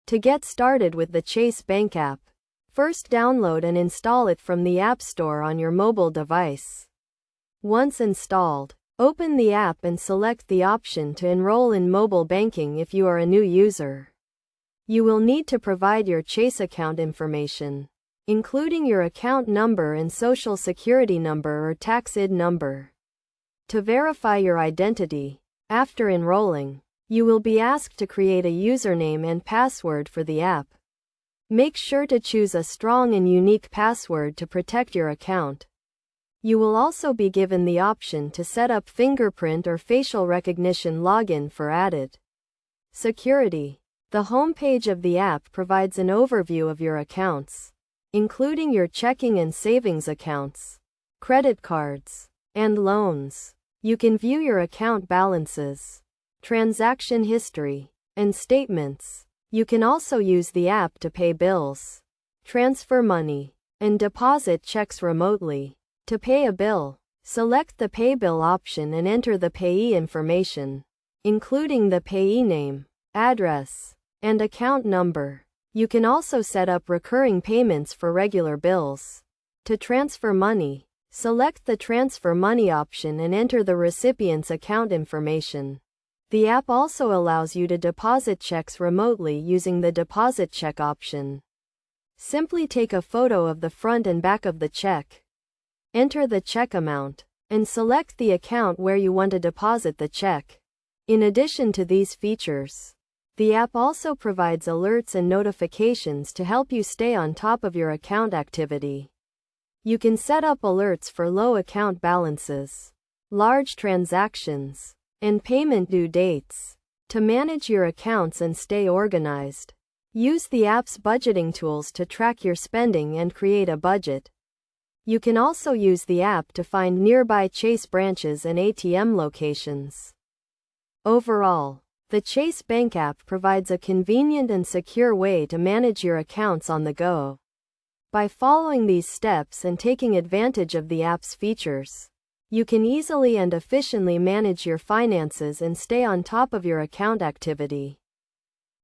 To get started with the Chase Bank app, first download and install it from the App Store on your mobile device. Once installed, open the app and select the option to enroll in mobile banking if you are a new user. You will need to provide your Chase account information, including your account number and social security number or tax ID number. To verify your identity, after enrolling, you will be asked to create a username and password for the app. Make sure to choose a strong and unique password to protect your account. You will also be given the option to set up fingerprint or facial recognition login for added security. The homepage of the app provides an overview of your accounts, including your checking and savings accounts, credit cards, and loans. You can view your account balances, transaction history, and statements. You can also use the app to pay bills, transfer money, and deposit checks remotely. To pay a bill, select the Pay Bill option and enter the payee information, including the payee name, address, and account number. You can also set up recurring payments for regular bills. To transfer money, select the Transfer Money option and enter the recipient's account information. The app also allows you to deposit checks remotely using the Deposit Check option. Simply take a photo of the front and back of the check, enter the check amount, and select the account where you want to deposit the check. In addition to these features, the app also provides alerts and notifications to help you stay on top of your account activity. You can set up alerts for low account balances, large transactions, and payment due dates. To manage your accounts and stay organized, use the app's budgeting tools to track your spending and create a budget. You can also use the app to find nearby Chase branches and ATM locations. Overall, the Chase Bank app provides a convenient and secure way to manage your accounts on the go. By following these steps and taking advantage of the app's features, you can easily and efficiently manage your finances and stay on top of your account activity.